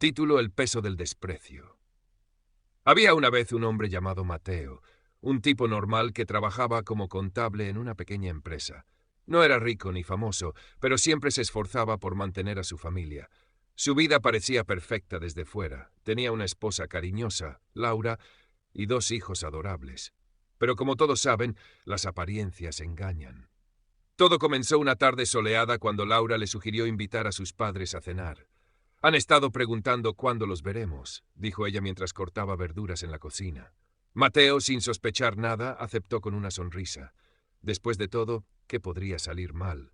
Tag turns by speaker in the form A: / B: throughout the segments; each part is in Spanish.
A: Título: El peso del desprecio. Había una vez un hombre llamado Mateo, un tipo normal que trabajaba como contable en una pequeña empresa. No era rico ni famoso, pero siempre se esforzaba por mantener a su familia. Su vida parecía perfecta desde fuera. Tenía una esposa cariñosa, Laura, y 2 hijos adorables. Pero como todos saben, las apariencias engañan. Todo comenzó una tarde soleada cuando Laura le sugirió invitar a sus padres a cenar. «Han estado preguntando cuándo los veremos», dijo ella mientras cortaba verduras en la cocina. Mateo, sin sospechar nada, aceptó con una sonrisa. Después de todo, ¿qué podría salir mal?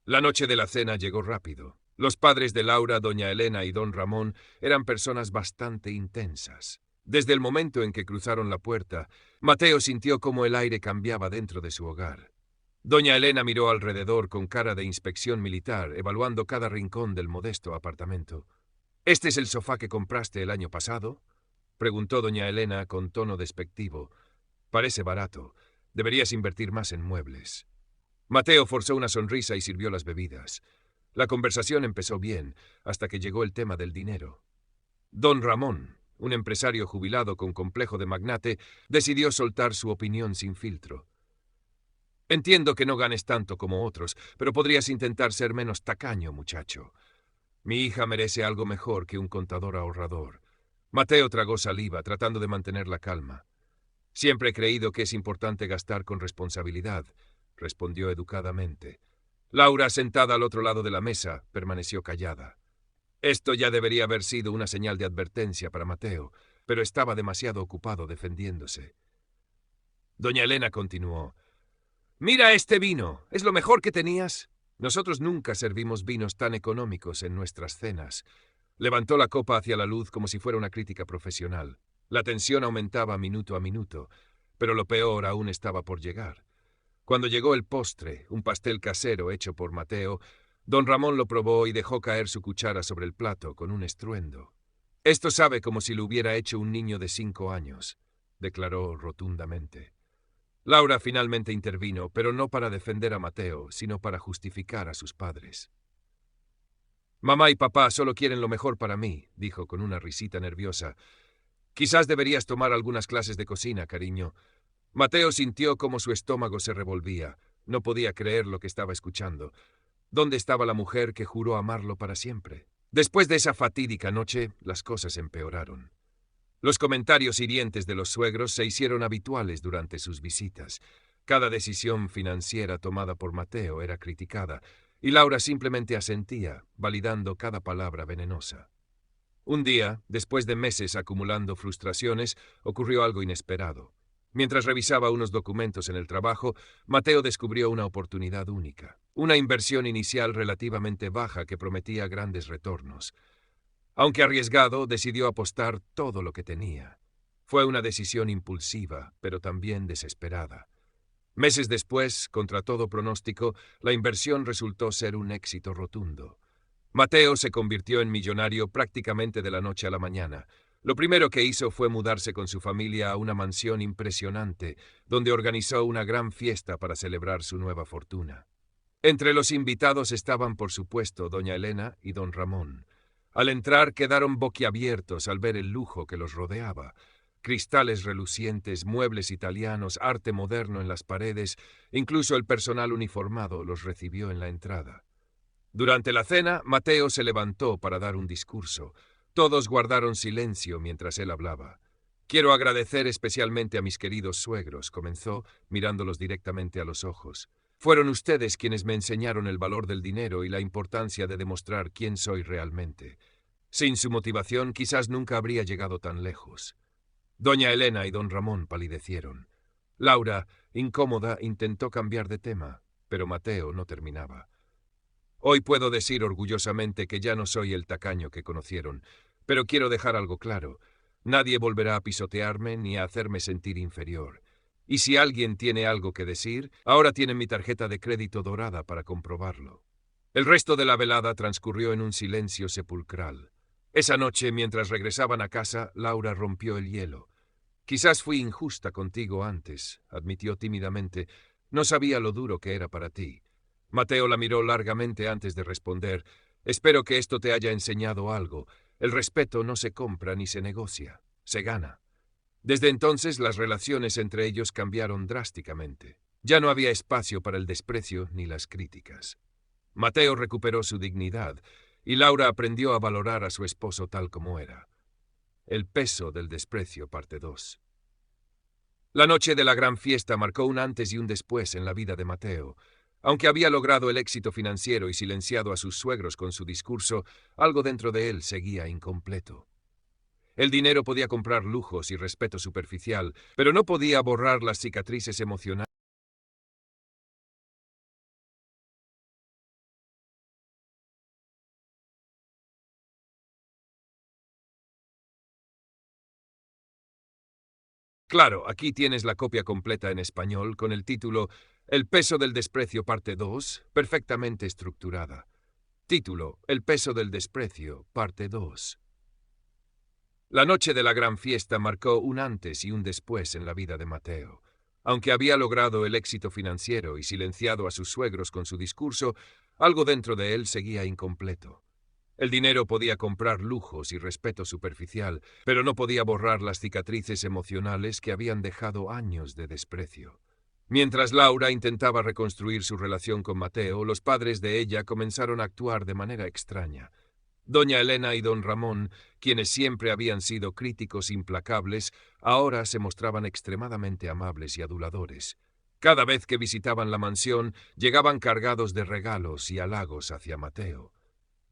A: La noche de la cena llegó rápido. Los padres de Laura, doña Elena y don Ramón, eran personas bastante intensas. Desde el momento en que cruzaron la puerta, Mateo sintió cómo el aire cambiaba dentro de su hogar. Doña Elena miró alrededor con cara de inspección militar, evaluando cada rincón del modesto apartamento. «¿Este es el sofá que compraste el año pasado?», preguntó doña Elena con tono despectivo. «Parece barato. Deberías invertir más en muebles». Mateo forzó una sonrisa y sirvió las bebidas. La conversación empezó bien, hasta que llegó el tema del dinero. Don Ramón, un empresario jubilado con complejo de magnate, decidió soltar su opinión sin filtro. «Entiendo que no ganes tanto como otros, pero podrías intentar ser menos tacaño, muchacho. Mi hija merece algo mejor que un contador ahorrador». Mateo tragó saliva, tratando de mantener la calma. «Siempre he creído que es importante gastar con responsabilidad», respondió educadamente. Laura, sentada al otro lado de la mesa, permaneció callada. Esto ya debería haber sido una señal de advertencia para Mateo, pero estaba demasiado ocupado defendiéndose. Doña Elena continuó. «Mira este vino, ¿es lo mejor que tenías?». «Nosotros nunca servimos vinos tan económicos en nuestras cenas». Levantó la copa hacia la luz como si fuera una crítica profesional. La tensión aumentaba minuto a minuto, pero lo peor aún estaba por llegar. Cuando llegó el postre, un pastel casero hecho por Mateo, don Ramón lo probó y dejó caer su cuchara sobre el plato con un estruendo. «Esto sabe como si lo hubiera hecho un niño de 5 años», declaró rotundamente. Laura finalmente intervino, pero no para defender a Mateo, sino para justificar a sus padres. «Mamá y papá solo quieren lo mejor para mí», dijo con una risita nerviosa. «Quizás deberías tomar algunas clases de cocina, cariño». Mateo sintió cómo su estómago se revolvía. No podía creer lo que estaba escuchando. ¿Dónde estaba la mujer que juró amarlo para siempre? Después de esa fatídica noche, las cosas empeoraron. Los comentarios hirientes de los suegros se hicieron habituales durante sus visitas. Cada decisión financiera tomada por Mateo era criticada, y Laura simplemente asentía, validando cada palabra venenosa. Un día, después de meses acumulando frustraciones, ocurrió algo inesperado. Mientras revisaba unos documentos en el trabajo, Mateo descubrió una oportunidad única, una inversión inicial relativamente baja que prometía grandes retornos. Aunque arriesgado, decidió apostar todo lo que tenía. Fue una decisión impulsiva, pero también desesperada. Meses después, contra todo pronóstico, la inversión resultó ser un éxito rotundo. Mateo se convirtió en millonario prácticamente de la noche a la mañana. Lo primero que hizo fue mudarse con su familia a una mansión impresionante, donde organizó una gran fiesta para celebrar su nueva fortuna. Entre los invitados estaban, por supuesto, doña Elena y don Ramón. Al entrar quedaron boquiabiertos al ver el lujo que los rodeaba. Cristales relucientes, muebles italianos, arte moderno en las paredes, incluso el personal uniformado los recibió en la entrada. Durante la cena, Mateo se levantó para dar un discurso. Todos guardaron silencio mientras él hablaba. «Quiero agradecer especialmente a mis queridos suegros», comenzó, mirándolos directamente a los ojos. «Fueron ustedes quienes me enseñaron el valor del dinero y la importancia de demostrar quién soy realmente. Sin su motivación, quizás nunca habría llegado tan lejos». Doña Elena y don Ramón palidecieron. Laura, incómoda, intentó cambiar de tema, pero Mateo no terminaba. «Hoy puedo decir orgullosamente que ya no soy el tacaño que conocieron, pero quiero dejar algo claro. Nadie volverá a pisotearme ni a hacerme sentir inferior. Y si alguien tiene algo que decir, ahora tienen mi tarjeta de crédito dorada para comprobarlo». El resto de la velada transcurrió en un silencio sepulcral. Esa noche, mientras regresaban a casa, Laura rompió el hielo. «Quizás fui injusta contigo antes», admitió tímidamente. «No sabía lo duro que era para ti». Mateo la miró largamente antes de responder. «Espero que esto te haya enseñado algo. El respeto no se compra ni se negocia, se gana. Desde entonces las relaciones entre ellos cambiaron drásticamente. Ya no había espacio para el desprecio ni las críticas. Mateo recuperó su dignidad y Laura aprendió a valorar a su esposo tal como era. El peso del desprecio, parte 2. La noche de la gran fiesta marcó un antes y un después en la vida de Mateo. Aunque había logrado el éxito financiero y silenciado a sus suegros con su discurso, algo dentro de él seguía incompleto. El dinero podía comprar lujos y respeto superficial, pero no podía borrar las cicatrices emocionales. Claro, aquí tienes la copia completa en español con el título El peso del desprecio, parte 2, perfectamente estructurada. Título: El peso del desprecio, parte 2. La noche de la gran fiesta marcó un antes y un después en la vida de Mateo. Aunque había logrado el éxito financiero y silenciado a sus suegros con su discurso, algo dentro de él seguía incompleto. El dinero podía comprar lujos y respeto superficial, pero no podía borrar las cicatrices emocionales que habían dejado años de desprecio. Mientras Laura intentaba reconstruir su relación con Mateo, los padres de ella comenzaron a actuar de manera extraña. Doña Elena y don Ramón, quienes siempre habían sido críticos implacables, ahora se mostraban extremadamente amables y aduladores. Cada vez que visitaban la mansión, llegaban cargados de regalos y halagos hacia Mateo.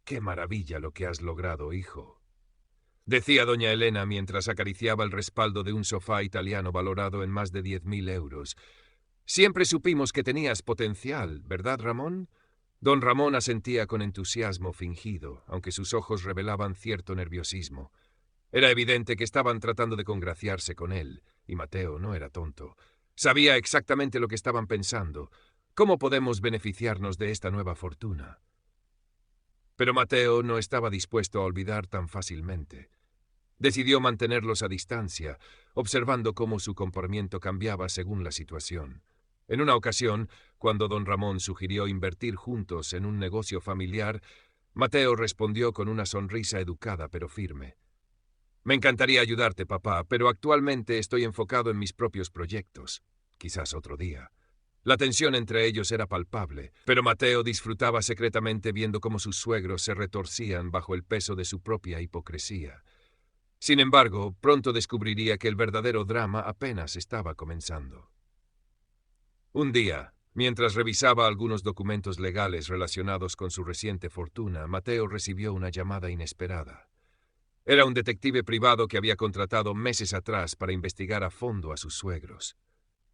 A: «¡Qué maravilla lo que has logrado, hijo!», decía doña Elena mientras acariciaba el respaldo de un sofá italiano valorado en más de 10.000 euros. «Siempre supimos que tenías potencial, ¿verdad, Ramón?». Don Ramón asentía con entusiasmo fingido, aunque sus ojos revelaban cierto nerviosismo. Era evidente que estaban tratando de congraciarse con él, y Mateo no era tonto. Sabía exactamente lo que estaban pensando. ¿Cómo podemos beneficiarnos de esta nueva fortuna? Pero Mateo no estaba dispuesto a olvidar tan fácilmente. Decidió mantenerlos a distancia, observando cómo su comportamiento cambiaba según la situación. En una ocasión, cuando don Ramón sugirió invertir juntos en un negocio familiar, Mateo respondió con una sonrisa educada pero firme. «Me encantaría ayudarte, papá, pero actualmente estoy enfocado en mis propios proyectos. Quizás otro día». La tensión entre ellos era palpable, pero Mateo disfrutaba secretamente viendo cómo sus suegros se retorcían bajo el peso de su propia hipocresía. Sin embargo, pronto descubriría que el verdadero drama apenas estaba comenzando. Un día, mientras revisaba algunos documentos legales relacionados con su reciente fortuna, Mateo recibió una llamada inesperada. Era un detective privado que había contratado meses atrás para investigar a fondo a sus suegros.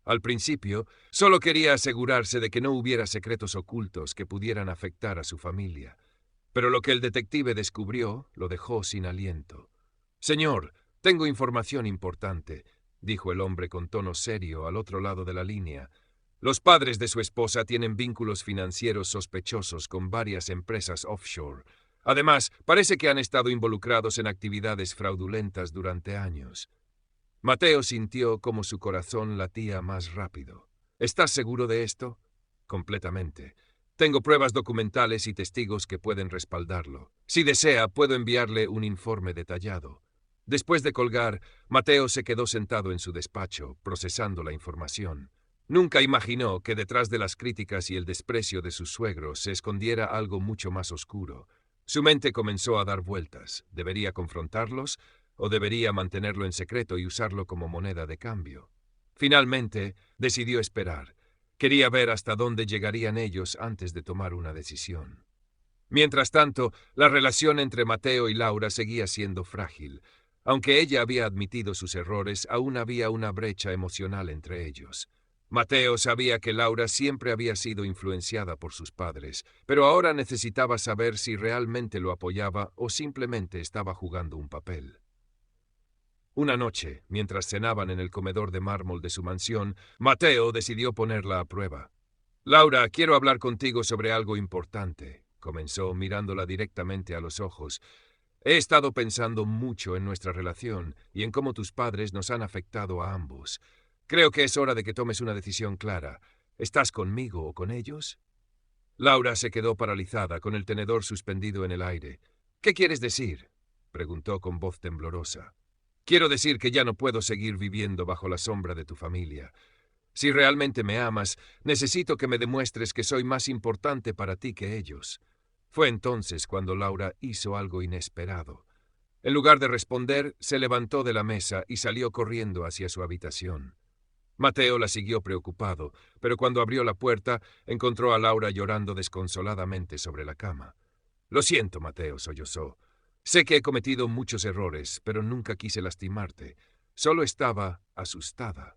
A: Al principio, solo quería asegurarse de que no hubiera secretos ocultos que pudieran afectar a su familia. Pero lo que el detective descubrió lo dejó sin aliento. «Señor, tengo información importante», dijo el hombre con tono serio al otro lado de la línea. «Los padres de su esposa tienen vínculos financieros sospechosos con varias empresas offshore. Además, parece que han estado involucrados en actividades fraudulentas durante años». Mateo sintió como su corazón latía más rápido. «¿Estás seguro de esto?». «Completamente. Tengo pruebas documentales y testigos que pueden respaldarlo. Si desea, puedo enviarle un informe detallado». Después de colgar, Mateo se quedó sentado en su despacho, procesando la información. Nunca imaginó que detrás de las críticas y el desprecio de sus suegros se escondiera algo mucho más oscuro. Su mente comenzó a dar vueltas. ¿Debería confrontarlos o debería mantenerlo en secreto y usarlo como moneda de cambio? Finalmente, decidió esperar. Quería ver hasta dónde llegarían ellos antes de tomar una decisión. Mientras tanto, la relación entre Mateo y Laura seguía siendo frágil. Aunque ella había admitido sus errores, aún había una brecha emocional entre ellos. Mateo sabía que Laura siempre había sido influenciada por sus padres, pero ahora necesitaba saber si realmente lo apoyaba o simplemente estaba jugando un papel. Una noche, mientras cenaban en el comedor de mármol de su mansión, Mateo decidió ponerla a prueba. «Laura, quiero hablar contigo sobre algo importante», comenzó mirándola directamente a los ojos. «He estado pensando mucho en nuestra relación y en cómo tus padres nos han afectado a ambos. Creo que es hora de que tomes una decisión clara. ¿Estás conmigo o con ellos?». Laura se quedó paralizada, con el tenedor suspendido en el aire. «¿Qué quieres decir?». preguntó con voz temblorosa. Quiero decir que ya no puedo seguir viviendo bajo la sombra de tu familia. Si realmente me amas, necesito que me demuestres que soy más importante para ti que ellos. Fue entonces cuando Laura hizo algo inesperado. En lugar de responder, se levantó de la mesa y salió corriendo hacia su habitación. Mateo la siguió preocupado, pero cuando abrió la puerta, encontró a Laura llorando desconsoladamente sobre la cama. Lo siento, Mateo, sollozó. Sé que he cometido muchos errores, pero nunca quise lastimarte. Solo estaba asustada.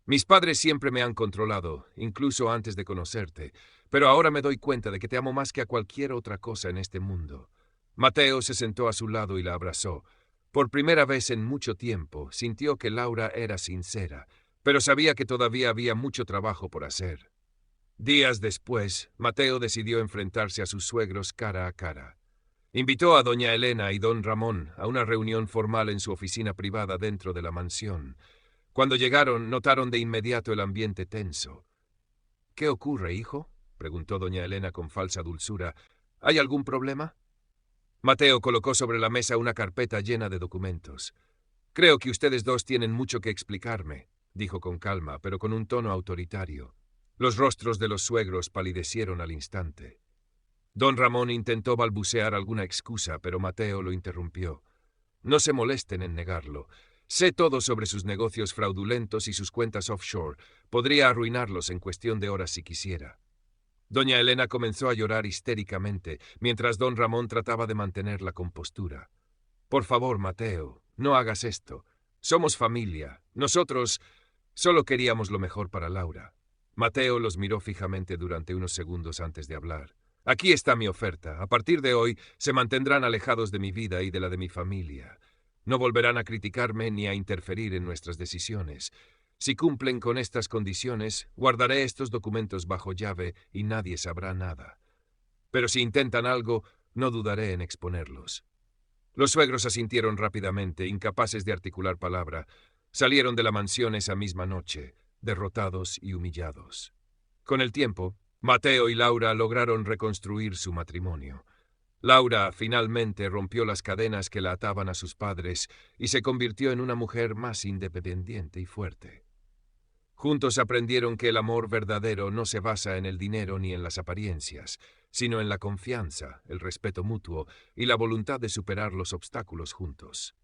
A: Mis padres siempre me han controlado, incluso antes de conocerte, pero ahora me doy cuenta de que te amo más que a cualquier otra cosa en este mundo. Mateo se sentó a su lado y la abrazó. Por primera vez en mucho tiempo, sintió que Laura era sincera, pero sabía que todavía había mucho trabajo por hacer. Días después, Mateo decidió enfrentarse a sus suegros cara a cara. Invitó a doña Elena y don Ramón a una reunión formal en su oficina privada dentro de la mansión. Cuando llegaron, notaron de inmediato el ambiente tenso. —¿Qué ocurre, hijo? —preguntó doña Elena con falsa dulzura. —¿Hay algún problema? Mateo colocó sobre la mesa una carpeta llena de documentos. —Creo que ustedes dos tienen mucho que explicarme —dijo con calma, pero con un tono autoritario. Los rostros de los suegros palidecieron al instante. Don Ramón intentó balbucear alguna excusa, pero Mateo lo interrumpió. —No se molesten en negarlo. Sé todo sobre sus negocios fraudulentos y sus cuentas offshore. Podría arruinarlos en cuestión de horas si quisiera. Doña Elena comenzó a llorar histéricamente, mientras don Ramón trataba de mantener la compostura. —Por favor, Mateo, no hagas esto. Somos familia. Nosotros solo queríamos lo mejor para Laura. Mateo los miró fijamente durante unos segundos antes de hablar. Aquí está mi oferta. A partir de hoy se mantendrán alejados de mi vida y de la de mi familia. No volverán a criticarme ni a interferir en nuestras decisiones. Si cumplen con estas condiciones, guardaré estos documentos bajo llave y nadie sabrá nada. Pero si intentan algo, no dudaré en exponerlos. Los suegros asintieron rápidamente, incapaces de articular palabra. Salieron de la mansión esa misma noche, derrotados y humillados. Con el tiempo, Mateo y Laura lograron reconstruir su matrimonio. Laura finalmente rompió las cadenas que la ataban a sus padres y se convirtió en una mujer más independiente y fuerte. Juntos aprendieron que el amor verdadero no se basa en el dinero ni en las apariencias, sino en la confianza, el respeto mutuo y la voluntad de superar los obstáculos juntos.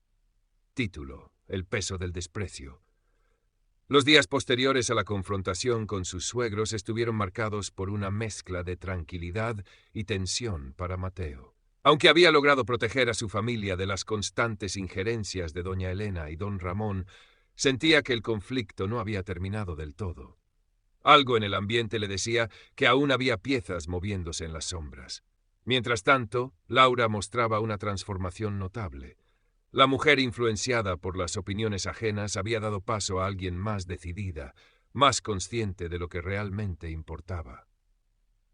A: Título: El peso del desprecio. Los días posteriores a la confrontación con sus suegros estuvieron marcados por una mezcla de tranquilidad y tensión para Mateo. Aunque había logrado proteger a su familia de las constantes injerencias de doña Elena y don Ramón, sentía que el conflicto no había terminado del todo. Algo en el ambiente le decía que aún había piezas moviéndose en las sombras. Mientras tanto, Laura mostraba una transformación notable. La mujer influenciada por las opiniones ajenas había dado paso a alguien más decidida, más consciente de lo que realmente importaba.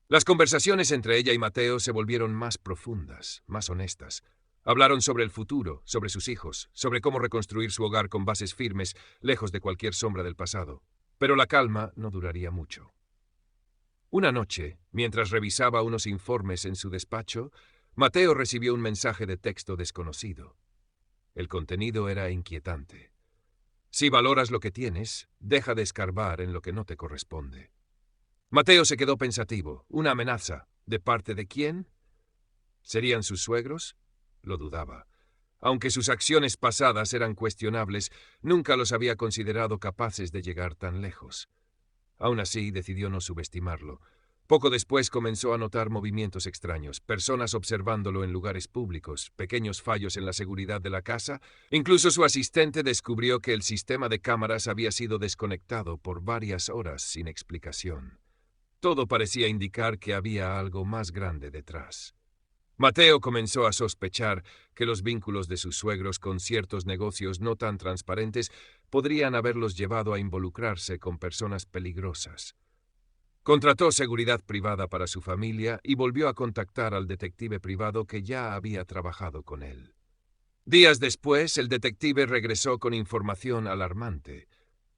A: Las conversaciones entre ella y Mateo se volvieron más profundas, más honestas. Hablaron sobre el futuro, sobre sus hijos, sobre cómo reconstruir su hogar con bases firmes, lejos de cualquier sombra del pasado. Pero la calma no duraría mucho. Una noche, mientras revisaba unos informes en su despacho, Mateo recibió un mensaje de texto desconocido. El contenido era inquietante. Si valoras lo que tienes, deja de escarbar en lo que no te corresponde. Mateo se quedó pensativo. ¿Una amenaza? ¿De parte de quién? ¿Serían sus suegros? Lo dudaba. Aunque sus acciones pasadas eran cuestionables, nunca los había considerado capaces de llegar tan lejos. Aún así, decidió no subestimarlo. Poco después comenzó a notar movimientos extraños, personas observándolo en lugares públicos, pequeños fallos en la seguridad de la casa. Incluso su asistente descubrió que el sistema de cámaras había sido desconectado por varias horas sin explicación. Todo parecía indicar que había algo más grande detrás. Mateo comenzó a sospechar que los vínculos de sus suegros con ciertos negocios no tan transparentes podrían haberlos llevado a involucrarse con personas peligrosas. Contrató seguridad privada para su familia y volvió a contactar al detective privado que ya había trabajado con él. Días después, el detective regresó con información alarmante.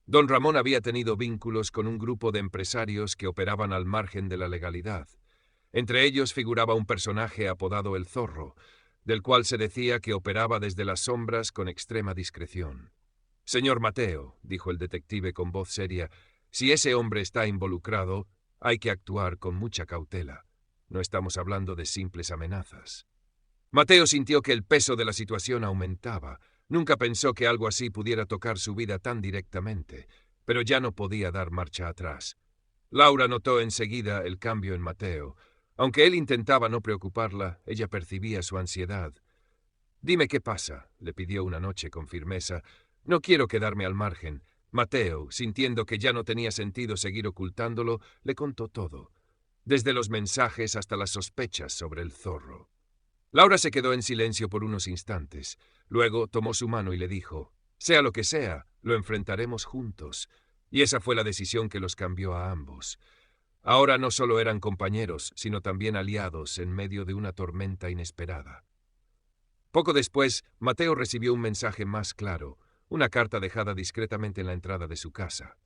A: Don Ramón había tenido vínculos con un grupo de empresarios que operaban al margen de la legalidad. Entre ellos figuraba un personaje apodado El Zorro. del cual se decía que operaba desde las sombras con extrema discreción. «Señor Mateo», dijo el detective con voz seria, «si ese hombre está involucrado, hay que actuar con mucha cautela. No estamos hablando de simples amenazas». Mateo sintió que el peso de la situación aumentaba. Nunca pensó que algo así pudiera tocar su vida tan directamente, pero ya no podía dar marcha atrás. Laura notó enseguida el cambio en Mateo. Aunque él intentaba no preocuparla, ella percibía su ansiedad. «Dime qué pasa», le pidió una noche con firmeza. «No quiero quedarme al margen». Mateo, sintiendo que ya no tenía sentido seguir ocultándolo, le contó todo, desde los mensajes hasta las sospechas sobre el zorro. Laura se quedó en silencio por unos instantes. Luego tomó su mano y le dijo: «Sea lo que sea, lo enfrentaremos juntos». Y esa fue la decisión que los cambió a ambos. Ahora no solo eran compañeros, sino también aliados en medio de una tormenta inesperada. Poco después, Mateo recibió un mensaje más claro, una carta dejada discretamente en la entrada de su casa.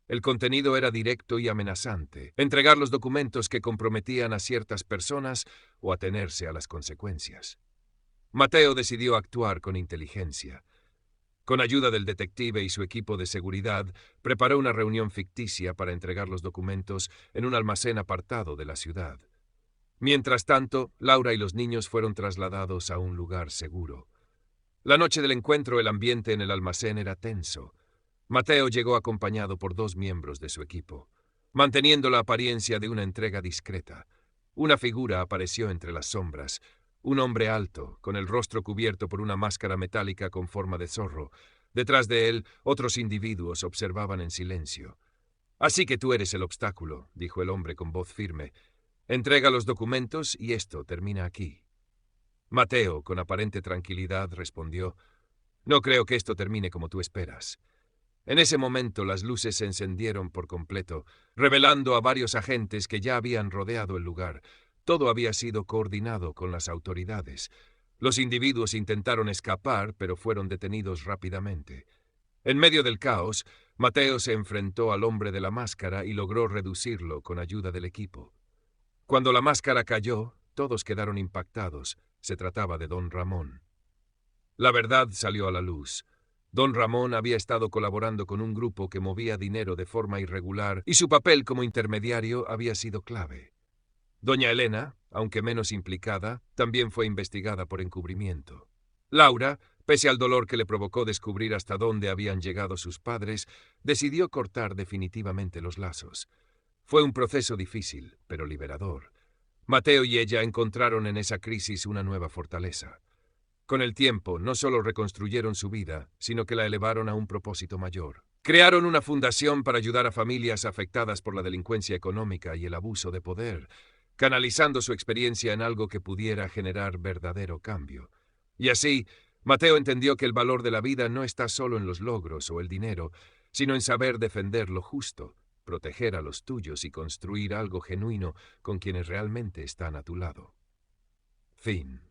A: El contenido era directo y amenazante: entregar los documentos que comprometían a ciertas personas o atenerse a las consecuencias. Mateo decidió actuar con inteligencia. Con ayuda del detective y su equipo de seguridad, preparó una reunión ficticia para entregar los documentos en un almacén apartado de la ciudad. Mientras tanto, Laura y los niños fueron trasladados a un lugar seguro. La noche del encuentro, el ambiente en el almacén era tenso. Mateo llegó acompañado por 2 miembros de su equipo, manteniendo la apariencia de una entrega discreta. Una figura apareció entre las sombras, un hombre alto, con el rostro cubierto por una máscara metálica con forma de zorro. Detrás de él, otros individuos observaban en silencio. «Así que tú eres el obstáculo», dijo el hombre con voz firme. «Entrega los documentos y esto termina aquí». Mateo, con aparente tranquilidad, respondió: «No creo que esto termine como tú esperas». En ese momento las luces se encendieron por completo, revelando a varios agentes que ya habían rodeado el lugar. Todo había sido coordinado con las autoridades. Los individuos intentaron escapar, pero fueron detenidos rápidamente. En medio del caos, Mateo se enfrentó al hombre de la máscara y logró reducirlo con ayuda del equipo. Cuando la máscara cayó, todos quedaron impactados. Se trataba de Don Ramón. La verdad salió a la luz. Don Ramón había estado colaborando con un grupo que movía dinero de forma irregular y su papel como intermediario había sido clave. Doña Elena, aunque menos implicada, también fue investigada por encubrimiento. Laura, pese al dolor que le provocó descubrir hasta dónde habían llegado sus padres, decidió cortar definitivamente los lazos. Fue un proceso difícil, pero liberador. Mateo y ella encontraron en esa crisis una nueva fortaleza. Con el tiempo, no solo reconstruyeron su vida, sino que la elevaron a un propósito mayor. Crearon una fundación para ayudar a familias afectadas por la delincuencia económica y el abuso de poder, canalizando su experiencia en algo que pudiera generar verdadero cambio. Y así, Mateo entendió que el valor de la vida no está solo en los logros o el dinero, sino en saber defender lo justo, proteger a los tuyos y construir algo genuino con quienes realmente están a tu lado. Fin.